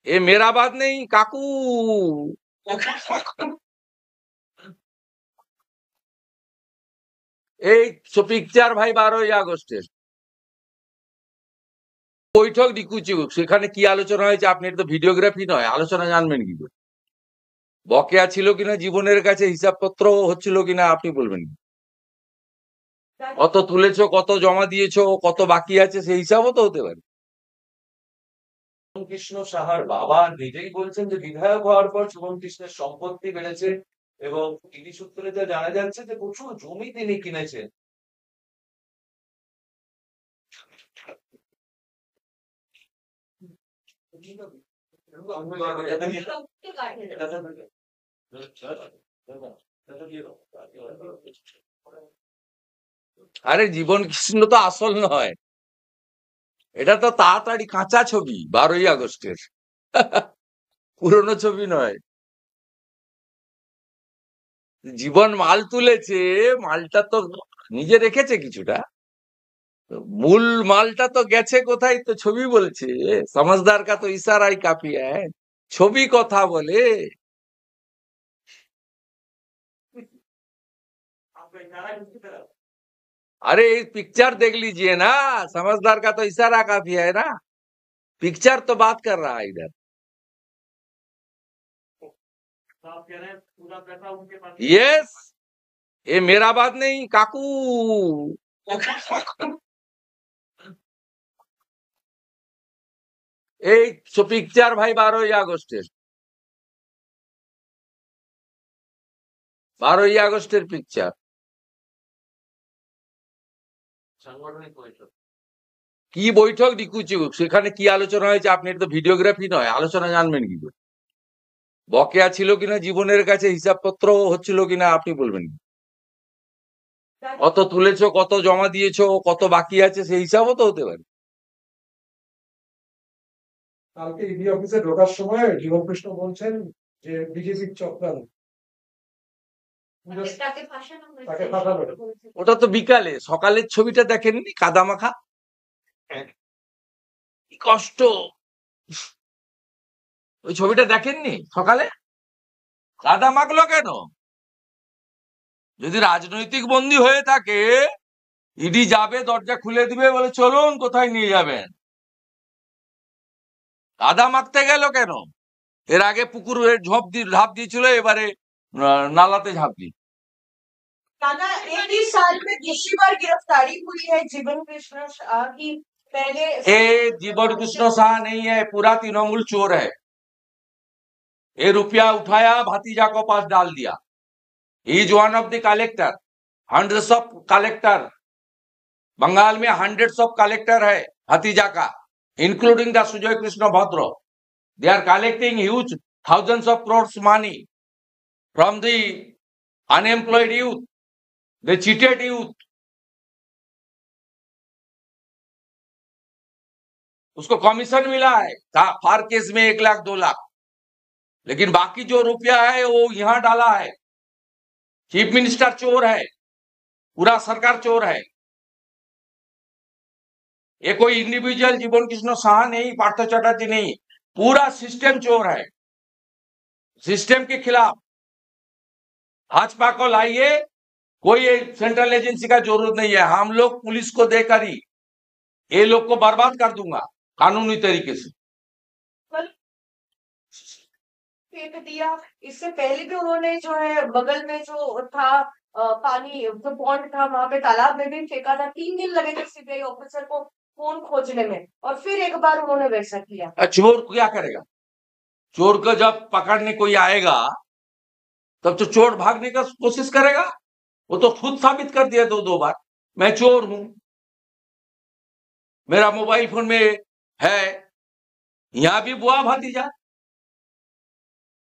ये मेरा बात नहीं काकू। এই পিকচার ভাই 12ই আগস্টের বৈঠক ডিকুচি সেখানে কি আলোচনা হয়েছে আপনি তো ভিডিওগ্রাফি নয় আলোচনা জানবেন কি করে? বকেয়া ছিল কিনা জীবনের কাছে হিসাবপত্র হচ্ছিল কিনা আপনি বলবেন কি? কত তুলেছো কত জমা দিয়েছো কত বাকি আছে সেই হিসাবও তো হতে পারে। কৃষ্ণ সাহার বাবা নিজেই বলছেন যে বিধায়ক হওয়ার পর শুভম কৃষ্ণের সম্পত্তি বেড়েছে এবং ইডি সূত্রে যা জানা যাচ্ছে যে প্রচুর জমি তিনি কিনেছেন। আরে জীবন কৃষ্ণ তো আসল নয়, এটা তো তাড়াতাড়ি কাঁচা ছবি 12ই আগস্টের, পুরনো ছবি নয়। জীবন মাল তুলেছে, মালটা তো নিজে রেখেছে কিছুটা, মূল মালটা তো গেছে কোথায় তো ছবি বলছে। সমঝদার কা তো ইশারাই কাফি হ্যায়, ছবি কথা বলে। अरे पिक्चर देख लीजिए ना, समझदार का तो इशारा काफी है ना, पिक्चर तो बात कर रहा है इधर। यस, ये मेरा बात नहीं काकू। এই পিকচার ভাই 12ই আগস্টের 12ই আগস্টের পিকচার। সাংগঠনিক বৈঠক কি বৈঠক ডিকুচি সেখানে কি আলোচনা হয়েছে আপনি তো ভিডিওগ্রাফি নয় আলোচনা জানবেন কি করে? বকেয়া ছিল কিনা জীবনের কাছে হিসাবপত্র হচ্ছিল কিনা আপনি বলবেন কি? কত তুলেছো কত জমা দিয়েছো কত বাকি আছে সেই হিসাবও তো হতে পারে। কালকে ইডি অফিসে ঢোকার সময় জীবন কৃষ্ণ বলছেন যে বিজেপির চক্রান্ত, তাকে ফাঁসানো হয়েছে। ওটা তো বিকালে, সকালের ছবিটা দেখেননি কাদা মাখা, কি কষ্ট। ওই ছবিটা দেখেননি সকালে? কাদা মাখলো কেন? যদি রাজনৈতিক বন্দী হয়ে থাকে ইডি যাবে দরজা খুলে দিবে বলে চলুন কোথায় নিয়ে যাবেন, কাদা মাখতে গেল কেন? এর আগে পুকুরে ঝাঁপ দিয়েছিল, এবারে নালাতে ঝাঁপ দি। दादा एक ही साल में दूसरी बार गिरफ्तारी हुई है जीवन कृष्ण शाह की। पहले ये जीवन कृष्ण शाह नहीं है, पूरा तृणमूल चोर है। ये रुपया उठाया भतीजा को पास डाल दिया। He is one of the collector, hundreds of collector, Bengal में हंड्रेड्स ऑफ कलेक्टर है भतीजा का, including the Sujay Krishna Bhadra. They are collecting huge thousands of crores money from the unemployed youth, the cheated youth। उसको कमीशन मिला है फार केस में 1 लाख 2 लाख, लेकिन बाकी जो रुपया है वो यहां डाला है। चीफ मिनिस्टर चोर है, पूरा सरकार चोर है। ये कोई इंडिविजुअल जीवन कृष्ण शाह नहीं, पार्थ चटर्जी नहीं, पूरा सिस्टम चोर है। सिस्टम के खिलाफ भाजपा को लाइए, कोई सेंट्रल एजेंसी का जरूरत नहीं है। हम लोग पुलिस को देकर ही ये लोग को बर्बाद कर दूंगा कानूनी तरीके से। फेंक दिया। इससे पहले भी उन्होंने जो है बगल में जो था पानी जो पॉन्ड था वहां पे तालाब में भी फेंका था। 3 दिन लगे थे सीबीआई ऑफिसर को फोन खोजने में, और फिर एक बार उन्होंने वैसा किया। चोर क्या करेगा? चोर को जब पकड़ने कोई आएगा तब तो चोर भागने का कोशिश करेगा। वो तो खुद साबित कर दिया 2 बार मैं चोर हूं, मेरा मोबाइल फोन में है। यहां भी बुआ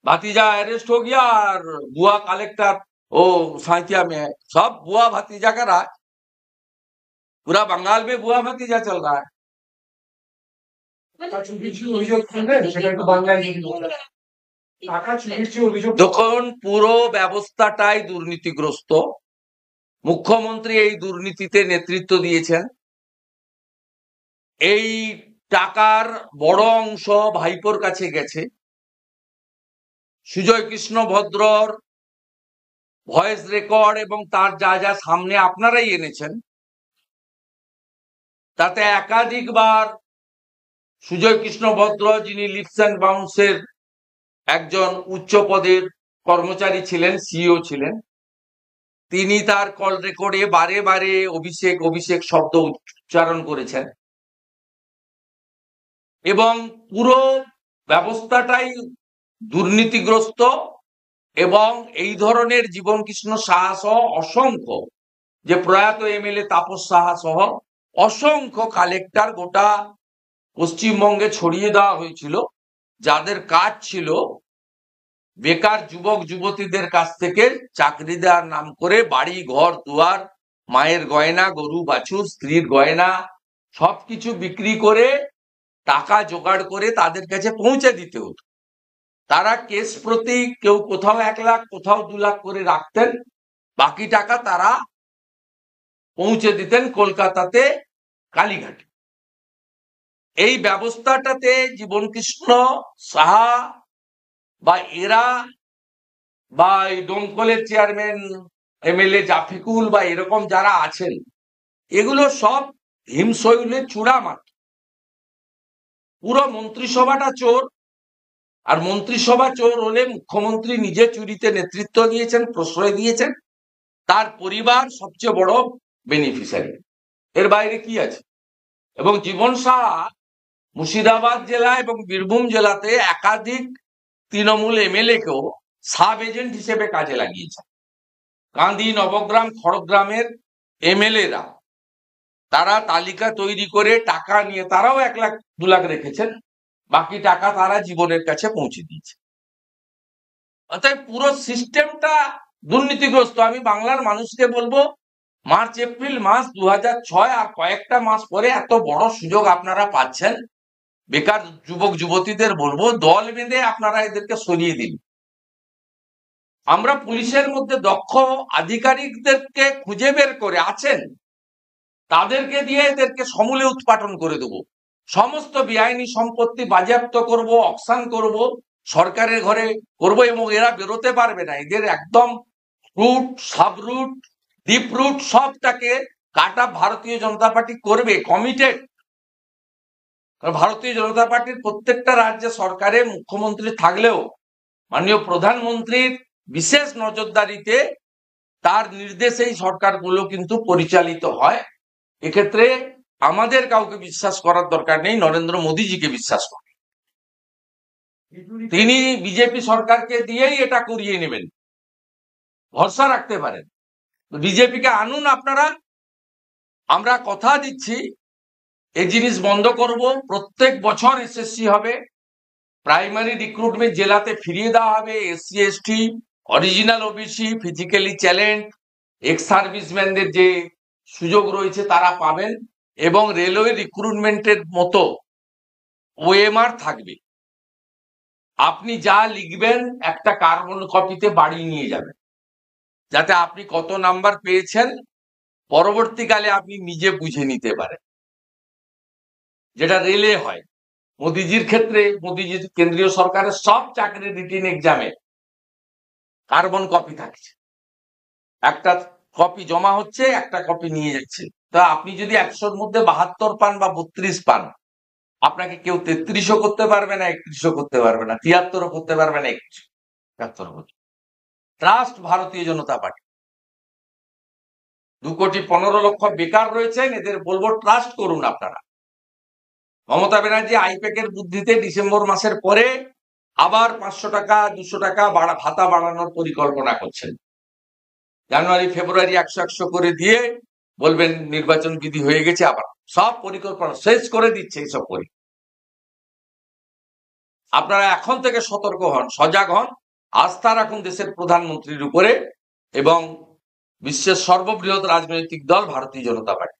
भतीजा अरेस्ट हो गया और बुआ कलेक्टर वो साइथिया में है। सब बुआ भतीजा का राज, पूरा बंगाल में बुआ भतीजा चल रहा है। তখন পুরো ব্যবস্থাটাই দুর্নীতিগ্রস্ত। মুখ্যমন্ত্রী এই দুর্নীতিতে নেতৃত্ব দিয়েছেন। এই টাকার বড় অংশ ভাইপোর কাছে গেছে। সুজয় কৃষ্ণ ভদ্রর ভয়েস রেকর্ড এবং তার যা যা সামনে আপনারাই এনেছেন, তাতে একাধিকবার সুজয় কৃষ্ণ ভদ্র, যিনি লিপস অ্যান্ড বাউন্সের একজন উচ্চ পদের কর্মচারী ছিলেন, সিইও ছিলেন, তিনি তার কল রেকর্ডে বারে বারে অভিষেক অভিষেক শব্দ উচ্চারণ করেছেন এবং পুরো ব্যবস্থাটাই দুর্নীতিগ্রস্ত। এবং এই ধরনের জীবন কৃষ্ণ সাহা সহ অসংখ্য, যে প্রয়াত এমএলএ তাপস সাহা সহ অসংখ্য কালেক্টর গোটা পশ্চিমবঙ্গে ছড়িয়ে দেওয়া হয়েছিল, যাদের কাজ ছিল বেকার যুবক যুবতীদের কাছ থেকে চাকরি দেওয়ার নাম করে বাড়ি ঘর দুয়ার, মায়ের গয়না, গরু বাছুর, স্ত্রীর গয়না সবকিছু বিক্রি করে টাকা জোগাড় করে তাদের কাছে পৌঁছে দিতে হতো। তারা কেস প্রতি কেউ কোথাও 1 লাখ কোথাও 2 লাখ করে রাখতেন, বাকি টাকা তারা পৌঁছে দিতেন কলকাতাতে কালীঘাটে। এই ব্যবস্থাটাতে জীবন কৃষ্ণ সাহা বা এরা বা এই দমকলের চেয়ারম্যান এমএলএ জাফিকুল বা এরকম যারা আছেন, এগুলো সব হিমশৈলের চূড়া মাত্র। পুরো মন্ত্রিসভাটা চোর। আর মন্ত্রিসভা চোর হলে মুখ্যমন্ত্রী নিজে চুরিতে নেতৃত্ব দিয়েছেন, প্রশ্রয় দিয়েছেন, তার পরিবার সবচেয়ে বড় বেনিফিশিয়ারি। এর বাইরে কি আছে? এবং জীবন সাহা মুর্শিদাবাদ জেলা এবং বীরভূম জেলাতে একাধিক তৃণমূল এমএলএ কেও সাব এজেন্ট হিসেবে কাজে লাগিয়েছেন। কান্দি, নবগ্রাম, খড়গ্রামের এমএলএরা তারা তালিকা তৈরি করে টাকা নিয়ে তারাও 1 লাখ 2 লাখ রেখেছেন, বাকি টাকা তারা জীবনের কাছে পৌঁছে দিয়েছে। অর্থাৎ পুরো সিস্টেমটা দুর্নীতিগ্রস্ত। আমি বাংলার মানুষকে বলবো, মার্চ এপ্রিল মাস 2006 আর কয়েকটা মাস পরে এত বড় সুযোগ আপনারা পাচ্ছেন, বেকার যুবক যুবতীদের বলবো দল বেঁধে আপনারা এদেরকে সরিয়ে দিন। আমরা পুলিশের মধ্যে দক্ষ আধিকারিকদেরকে খুঁজে বের করে আছেন, তাদেরকে দিয়ে এদেরকে সমূলে উৎপাটন করে দেবো। সমস্ত বেআইনি সম্পত্তি বাজেয়াপ্ত করব, অকশন করব, সরকারের ঘরে করব এবং এরা বেরোতে পারবে না। এদের একদম root, sub root, deep root সবটাকে কাটা ভারতীয় জনতা পার্টি করবে, কমিটেড। ভারতীয় জনতা পার্টির প্রত্যেকটা রাজ্যে সরকারে মুখ্যমন্ত্রী থাকলেও মাননীয় প্রধানমন্ত্রীর বিশেষ নজরদারিতে তার নির্দেশেই সরকারগুলো কিন্তু পরিচালিত হয়। এক্ষেত্রে আমাদের কাউকে বিশ্বাস করার দরকার নেই, নরেন্দ্র মোদীজিকে বিশ্বাস করে। তিনি বিজেপি সরকারকে দিয়েই এটা করিয়ে নেবেন, ভরসা রাখতে পারেন। বিজেপিকে আনুন আপনারা, আমরা কথা দিচ্ছি এই জিনিস বন্ধ করব। প্রত্যেক বছর এসএসসি হবে, প্রাইমারি রিক্রুটমেন্ট জেলাতে ফিরিয়ে দেওয়া হবে, SC ST, original OBC, physically challenge, ex সার্ভিসম্যানদের যে সুযোগ রয়েছে তারা পাবেন এবং রেলওয়ে রিক্রুটমেন্টের মতো ওএমআর থাকবে। আপনি যা লিখবেন একটা কার্বন কপিতে বাড়ি নিয়ে যাবেন, যাতে আপনি কত নাম্বার পেয়েছেন পরবর্তীকালে আপনি নিজে বুঝে নিতে পারেন, যেটা রেলে হয়। মোদিজির ক্ষেত্রে, মোদিজির কেন্দ্রীয় সরকারের সব চাকরির রিটিন এক্সামে কার্বন কপি থাকছে, একটা কপি জমা হচ্ছে, একটা কপি নিয়ে যাচ্ছে। তা আপনি যদি 100-র মধ্যে 72 পান বা 32 পান, আপনাকে কেউ 33ও করতে পারবে না, 31ও করতে পারবে না, 73ও করতে পারবে না, 71ও করতে। ট্রাস্ট ভারতীয় জনতা পার্টি। 2,15,00,000 বেকার রয়েছেন, এদের বলবো ট্রাস্ট করুন আপনারা। মমতা ব্যানার্জি আইপ্যাকের বুদ্ধিতে ডিসেম্বর মাসের পরে আবার 500 টাকা 200 টাকা ভাতা বাড়ানোর পরিকল্পনা করছেন। জানুয়ারি ফেব্রুয়ারি 100 করে দিয়ে বলবেন নির্বাচন বিধি হয়ে গেছে, আবার সব পরিকল্পনা শেষ করে দিচ্ছে। এইসব করে আপনারা এখন থেকে সতর্ক হন, সজাগ হন, আস্থা রাখুন দেশের প্রধানমন্ত্রীর উপরে এবং বিশ্বের সর্ববৃহৎ রাজনৈতিক দল ভারতীয় জনতা পার্টি।